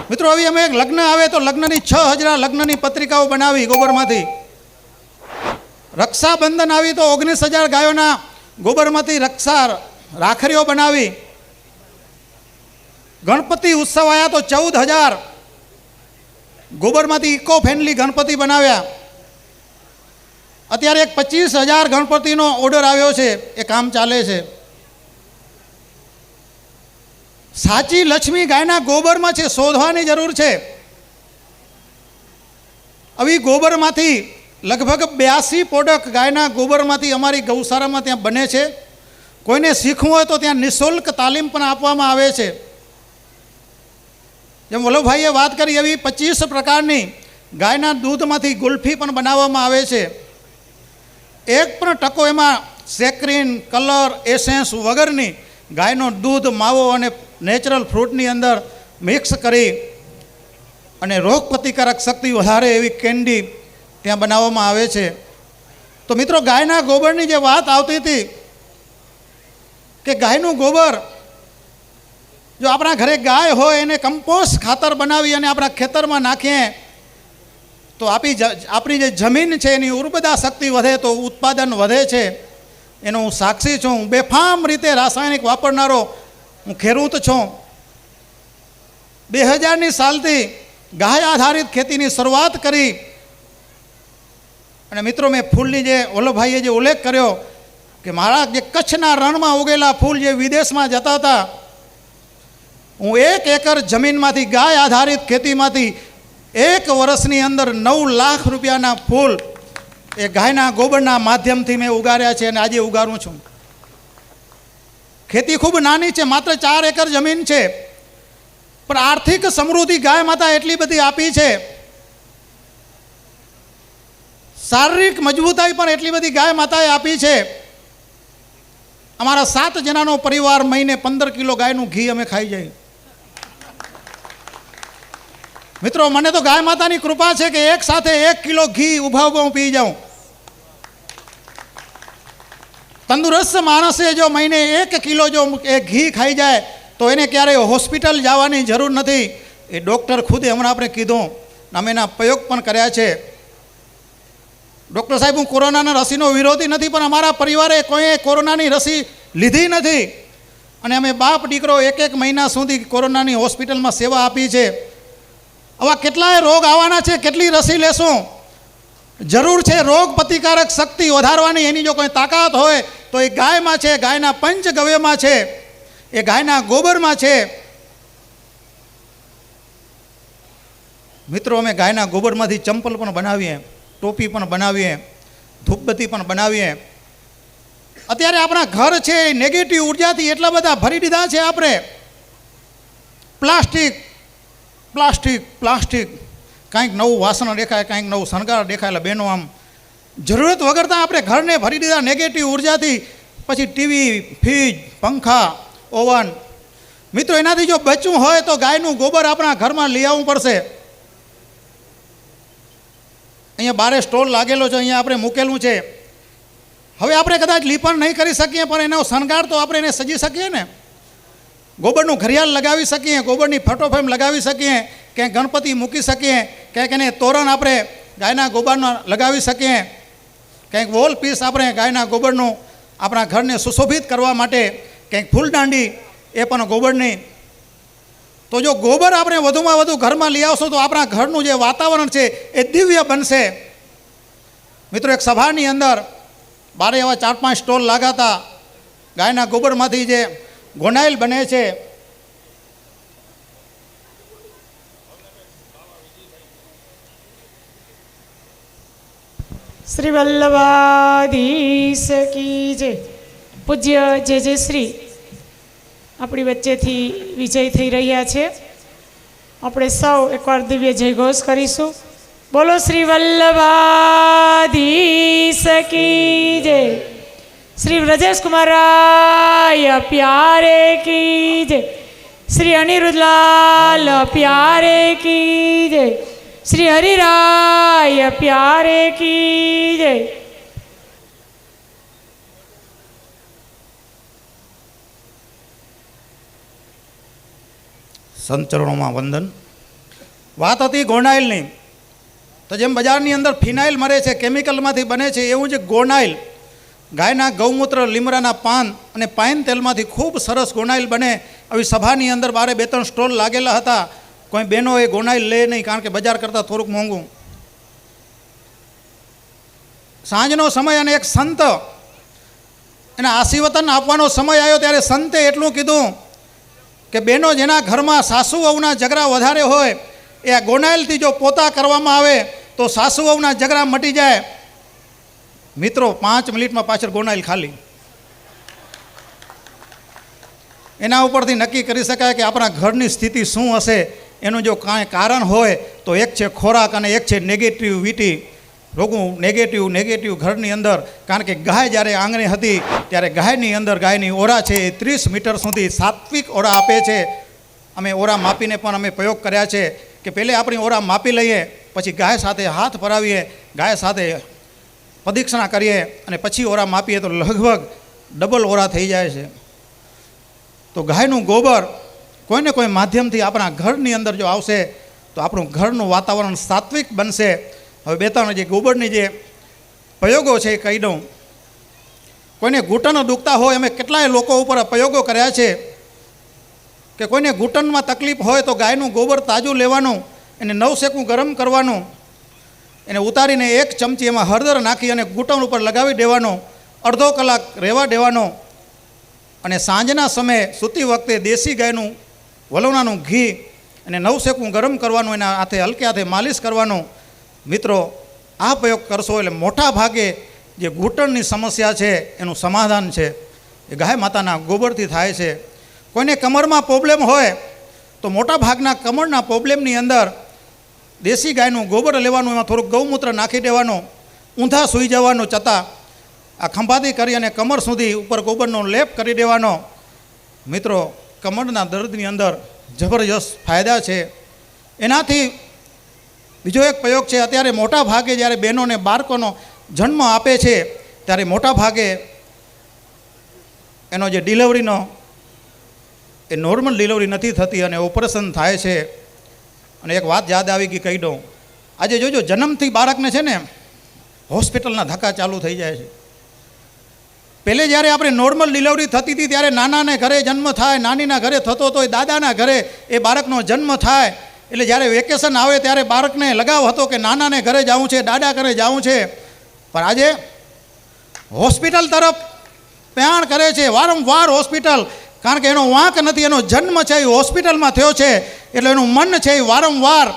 મિત્રો હવે અમે એક લગ્ન આવે તો લગ્નની 6000 લગ્નની પત્રિકાઓ બનાવી ગોબરમાંથી. રક્ષાબંધન આવી તો 19000 ગાયોના ગોબરમાંથી રાખડીઓ બનાવી. ગણપતિ ઉત્સવ આવ્યા તો 14000 ગોબરમાંથી ઇકો ફ્રેન્ડલી ગણપતિ બનાવ્યા. અત્યારે એક 25000 ગણપતિનો ઓર્ડર આવ્યો છે, એ કામ ચાલે છે. સાચી લક્ષ્મી ગાયના ગોબરમાં છે, શોધવાની જરૂર છે. આવી ગોબરમાંથી લગભગ 82 પ્રોડક્ટ ગાયના ગોબરમાંથી અમારી ગૌશાળામાં ત્યાં બને છે. કોઈને શીખવું હોય તો ત્યાં નિઃશુલ્ક તાલીમ પણ આપવામાં આવે છે. જેમ વલ્લભભાઈએ વાત કરી એવી 25 પ્રકારની ગાયના દૂધમાંથી ગુલ્ફી પણ બનાવવામાં આવે છે. એક પણ ટકો એમાં સેક્રીન, કલર, એસેન્સ વગરની ગાયનો દૂધ, માવો અને નેચરલ ફ્રૂટની અંદર મિક્સ કરી અને રોગ પ્રતિકારક શક્તિ વધારે એવી કેન્ડી ત્યાં બનાવવામાં આવે છે. તો મિત્રો, ગાયના ગોબરની જે વાત આવતી હતી કે ગાયનું ગોબર જો આપણા ઘરે ગાય હોય એને કમ્પોસ્ટ ખાતર બનાવી અને આપણા ખેતરમાં નાખીએ તો આપણી જે જમીન છે એની ઉર્વરતા શક્તિ વધે, તો ઉત્પાદન વધે છે. એનો હું સાક્ષી છું. હું બેફામ રીતે રાસાયણિક વાપરનારો હું ખેડૂત છું. 2000ની સાલથી ગાય આધારિત ખેતીની શરૂઆત કરી. અને મિત્રો, મેં ફૂલની જે વલ્લભભાઈએ જે ઉલ્લેખ કર્યો કે મારા જે કચ્છના રણમાં ઉગેલા ફૂલ જે વિદેશમાં જતા હતા, હું 1 એકર જમીનમાંથી ગાય આધારિત ખેતીમાંથી 1 વર્ષની અંદર 9 લાખ રૂપિયાના ફૂલ એ ગાયના ગોબરના માધ્યમથી મેં ઉગાડ્યા છે અને આજે ઉગાડું છું. ખેતી ખૂબ નાની છે, માત્ર 4 એકર જમીન છે, પણ આર્થિક સમૃદ્ધિ ગાય માતા એટલી બધી આપી છે. શારીરિક મજબૂતાઈ પણ એટલી બધી ગાય માતાએ આપી છે. અમારા 7 જણાનો પરિવાર મહિને 15 કિલો ગાયનું ઘી અમે ખાઈ જઈએ. મિત્રો, મને તો ગાય માતાની કૃપા છે કે એક સાથે 1 કિલો ઘી ઊભા હું પી જાઉં. તંદુરસ્ત માણસે જો મહિને 1 કિલો જો એ ઘી ખાઈ જાય તો એને ક્યારેય હોસ્પિટલ જવાની જરૂર નથી. એ ડૉક્ટર ખુદે હમણાં આપણે કીધું, અમે એના પ્રયોગ પણ કર્યા છે. ડૉક્ટર સાહેબ, હું કોરોનાના રસીનો વિરોધી નથી, પણ અમારા પરિવારે કોઈએ કોરોનાની રસી લીધી નથી અને અમે બાપ દીકરો 1 મહિના સુધી કોરોનાની હોસ્પિટલમાં સેવા આપી છે. આવા કેટલાય રોગ આવવાના છે, કેટલી રસી લેશું? જરૂર છે રોગ પ્રતિકારક શક્તિ વધારવાની. એની જો કોઈ તાકાત હોય તો એ ગાયમાં છે, ગાયના પંચગવ્યમાં છે, એ ગાયના ગોબરમાં છે. મિત્રો, અમે ગાયના ગોબરમાંથી ચંપલ પણ બનાવીએ, ટોપી પણ બનાવીએ, ધૂપબત્તી પણ બનાવીએ. અત્યારે આપણા ઘર છે એ નેગેટિવ ઉર્જાથી એટલા બધા ભરી દીધા છે આપણે. પ્લાસ્ટિક પ્લાસ્ટિક પ્લાસ્ટિક કાંઈક નવું વાસણ દેખાય, કાંઈક નવું શણગાર દેખાય. એટલે બહેનો આમ જરૂરત વગરતા આપણે ઘરને ભરી દીધા નેગેટિવ ઉર્જાથી. પછી ટીવી, ફ્રીજ, પંખા, ઓવન. મિત્રો, એનાથી જો બચવું હોય તો ગાયનું ગોબર આપણા ઘરમાં લઈ આવવું પડશે. અહીંયા બારે સ્ટોલ લાગેલો છે, અહીંયા આપણે મૂકેલું છે. હવે આપણે કદાચ લીપણ નહીં કરી શકીએ, પણ એનો શણગાર તો આપણે એને સજી શકીએ ને. ગોબરનું ઘડિયાળ લગાવી શકીએ, ગોબરની ફોટોફ્રેમ લગાવી શકીએ, ક્યાંક ગણપતિ મૂકી શકીએ, ક્યાંક એને તોરણ આપણે ગાયના ગોબરનો લગાવી શકીએ, ક્યાંક વોલ પીસ આપણે ગાયના ગોબરનું આપણા ઘરને સુશોભિત કરવા માટે, ક્યાંક ફૂલદાંડી એ પણ ગોબરની. તો જો ગોબર આપણે વધુમાં વધુ ઘરમાં લઈ આવશું તો આપણા ઘરનું જે વાતાવરણ છે એ દિવ્ય બનશે. મિત્રો, એક સભાની અંદર બારે એવા 4-5 સ્ટોલ લાગાતા. ગાયના ગોબરમાંથી જે ગોનાઇલ બને છે, શ્રી વલ્લભાધીશ કી જય. પૂજ્ય જે શ્રી આપણી વચ્ચેથી વિજય થઈ રહ્યા છે. આપણે સૌ એકવાર દિવ્ય જયઘોષ કરીશું. બોલો શ્રી વલ્લભાધીશ કી જય. શ્રી વ્રજેશ કુમારાય પ્યારે કી જય. શ્રી અનિરુદ્ધલાલ પ્યારે કી જય. શ્રી હરિરાય પ્યારે કી જય. સંચરણોમાં વંદન. વાત હતી ગોનાઇલની, તો જેમ બજારની અંદર ફિનાઇલ મરે છે, કેમિકલમાંથી બને છે, એવું જ ગોનાઇલ ગાયના ગૌમૂત્ર, લીમડાના પાન અને પાઇન તેલમાંથી ખૂબ સરસ ગોનાઇલ બને. આવી સભાની અંદર બારે 2-3 સ્ટોલ લાગેલા હતા. કોઈ બહેનો એ ગોનાઇલ લે નહીં, કારણ કે બજાર કરતાં થોડુંક મોંઘું. સાંજનો સમય અને એક સંત એના આશીર્વચન આપવાનો સમય આવ્યો, ત્યારે સંતે એટલું કીધું કે બહેનો જેના ઘરમાં સાસુ વહુના ઝઘડા વધારે હોય એ આ ગોનાઇલથી જો પોતા કરવામાં આવે તો સાસુ વહુના ઝઘડા મટી જાય. મિત્રો 5 મિનિટમાં પાછળ ગોનાઇલ ખાલી. એના ઉપરથી નક્કી કરી શકાય કે આપણા ઘરની સ્થિતિ શું હશે. એનું જો કાંઈ કારણ હોય તો એક છે ખોરાક અને એક છે નેગેટિવિટી, રોગું નેગેટિવ ઘરની અંદર. કારણ કે ગાય જ્યારે આંગણે હતી ત્યારે ગાયની અંદર ગાયની ઓરા છે એ 30 મીટર સુધી સાત્વિક ઓરા આપે છે. અમે ઓરા માપીને પણ અમે પ્રયોગ કર્યા છે કે પહેલે આપણી ઓરા માપી લઈએ, પછી ગાય સાથે હાથ ફરાવીએ, ગાય સાથે પ્રદક્ષિણા કરીએ અને પછી ઓરા માપીએ તો લગભગ ડબલ ઓરા થઈ જાય છે. તો ગાયનું ગોબર કોઈને કોઈ માધ્યમથી આપણા ઘરની અંદર જો આવશે તો આપણું ઘરનું વાતાવરણ સાત્વિક બનશે. હવે 2-3 જે ગોબરની જે પ્રયોગો છે એ કહી દઉં. કોઈને ઘૂંટણ દુખતા હોય, અમે કેટલાય લોકો ઉપર પ્રયોગો કર્યા છે કે કોઈને ઘૂંટણમાં તકલીફ હોય તો ગાયનું ગોબર તાજું લેવાનું, એને નવશેકું ગરમ કરવાનું, એને ઉતારીને 1 ચમચી એમાં હળદર નાખી અને ઘૂંટણ ઉપર લગાવી દેવાનો, અડધો કલાક રહેવા દેવાનો અને સાંજના સમયે સૂતી વખતે દેશી ગાયનું વલોણાનું ઘી અને નવશેકું ગરમ કરવાનું, એના હાથે હલકે હાથે માલિશ કરવાનું. મિત્રો આ પ્રયોગ કરશો એટલે મોટા ભાગે જે ઘૂંટણની સમસ્યા છે એનું સમાધાન છે એ ગાય માતાના ગોબરથી થાય છે. કોઈને કમરમાં પ્રોબ્લેમ હોય તો મોટા ભાગના કમરના પ્રોબ્લેમની અંદર દેશી ગાયનું ગોબર લેવાનું, એમાં થોડુંક ગૌમૂત્ર નાખી દેવાનું, ઊંધા સૂઈ જવાનું, છતાં આ ખંભાતી કરી અને કમર સુધી ઉપર ગોબરનો લેપ કરી દેવાનો. મિત્રો કમરના દર્દની અંદર જબરજસ્ત ફાયદા છે. એનાથી બીજો એક પ્રયોગ છે, અત્યારે મોટા ભાગે જ્યારે બહેનોને બાળકોનો જન્મ આપે છે ત્યારે મોટા ભાગે એનો જે ડિલિવરીનો એ નોર્મલ ડિલિવરી નથી થતી અને ઓપરેશન થાય છે. અને એક વાત યાદ આવી ગઈ, કહી દઉં. આજે જોજો જન્મથી બાળકને છે ને હોસ્પિટલના ધક્કા ચાલુ થઈ જાય છે. પહેલે જ્યારે આપણે નોર્મલ ડિલિવરી થતી હતી ત્યારે નાનાને ઘરે જન્મ થાય, નાનીના ઘરે થતો હતો, દાદાના ઘરે એ બાળકનો જન્મ થાય. એટલે જ્યારે વેકેશન આવે ત્યારે બાળકને લગાવ હતો કે નાનાને ઘરે જવું છે, દાદા ઘરે જવું છે. પણ આજે હોસ્પિટલ તરફ પ્રયાણ કરે છે, વારંવાર હોસ્પિટલ. કારણ કે એનો વાંક નથી, એનો જન્મ છે એ હોસ્પિટલમાં થયો છે, એટલે એનું મન છે એ વારંવાર.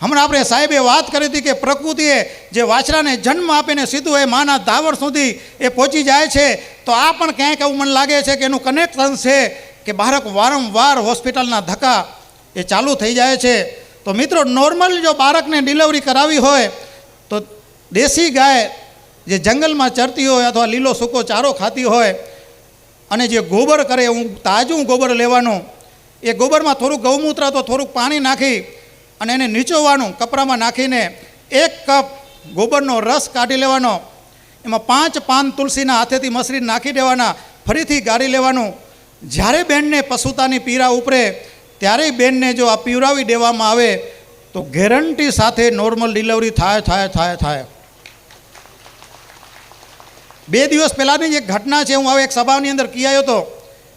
હમણાં આપણે સાહેબે વાત કરી હતી કે પ્રકૃતિએ જે વાછરાને જન્મ આપીને સીધું એ માના ધાવર સુધી એ પહોંચી જાય છે. તો આ પણ ક્યાંક એવું મને લાગે છે કે એનું કનેક્શન છે કે બાળક વારંવાર હોસ્પિટલના ધક્કા એ ચાલુ થઈ જાય છે. તો મિત્રો નોર્મલ જો બાળકને ડિલિવરી કરાવી હોય તો દેશી ગાય જે જંગલમાં ચરતી હોય અથવા લીલો સૂકો ચારો ખાતી હોય અને જે ગોબર કરે, હું તાજું ગોબર લેવાનું, એ ગોબરમાં થોડુંક ગૌમૂત્ર તો થોડુંક પાણી નાખી અને એને નીચોવાનું, કપડામાં નાખીને 1 કપ ગોબરનો રસ કાઢી લેવાનો, એમાં 5 પાન તુલસીના હાથેથી મસરીને નાખી દેવાના, ફરીથી ગાળી લેવાનું. જ્યારે બેનને પશુતાની પીડા ઉપરે ત્યારે બેનને જો આ પીવરાવી દેવામાં આવે તો ગેરંટી સાથે નોર્મલ ડિલિવરી થાય. 2 દિવસ પહેલાંની જ એક ઘટના છે. હું હવે એક સભાની અંદર કીયાયો હતો.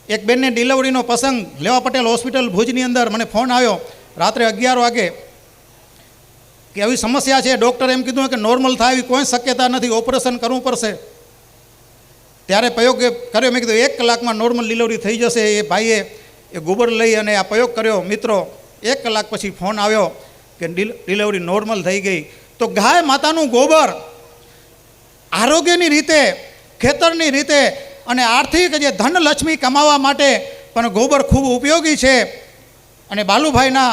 એક બેનને ડિલિવરીનો પ્રસંગ લેવા પટેલ હોસ્પિટલ ભુજની અંદર મને ફોન આવ્યો રાત્રે 11 વાગે કે આવી સમસ્યા છે. ડૉક્ટરે એમ કીધું કે નોર્મલ થાય એવી કોઈ શક્યતા નથી, ઓપરેશન કરવું પડશે. ત્યારે પ્રયોગ કર્યો. મેં કીધું 1 કલાકમાં નોર્મલ ડિલિવરી થઈ જશે. એ ભાઈએ એ ગોબર લઈ અને આ પ્રયોગ કર્યો. મિત્રો 1 કલાક પછી ફોન આવ્યો કે ડિલિવરી નોર્મલ થઈ ગઈ. તો ગાય માતાનું ગોબર આરોગ્યની રીતે, ખેતરની રીતે અને આર્થિક જે ધનલક્ષ્મી કમાવા માટે પણ ગોબર ખૂબ ઉપયોગી છે. અને બાલુભાઈના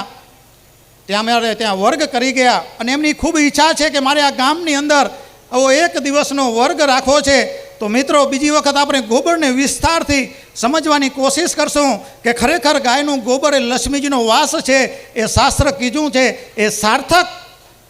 ત્યાં વર્ગ કરી ગયા અને એમની ખૂબ ઈચ્છા છે કે મારે આ ગામની અંદર આવો 1 દિવસનો વર્ગ રાખવો છે. તો મિત્રો બીજી વખત આપણે ગોબરને વિસ્તારથી સમજવાની કોશિશ કરશું કે ખરેખર ગાયનું ગોબર એ લક્ષ્મીજીનો વાસ છે. એ શાસ્ત્ર કીધું છે, એ સાર્થક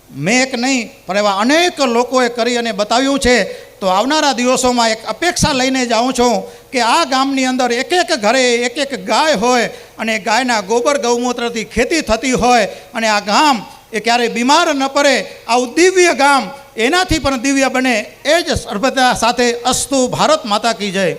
મેં એક નહીં પણ એવા અનેક લોકોએ કરી અને બતાવ્યું છે. તો આવનારા દિવસોમાં એક અપેક્ષા લઈને જાઉં છું કે આ ગામની અંદર એક ઘરે એક ગાય હોય અને ગાયના ગોબર ગૌમૂત્રથી ખેતી થતી હોય અને આ ગામ એ ક્યારેય બીમાર ન પડે, આવું દિવ્ય ગામ એનાથી પણ દિવ્ય બને, એ જ સર્વદા સાથે અસ્તુ. ભારત માતા કી જય.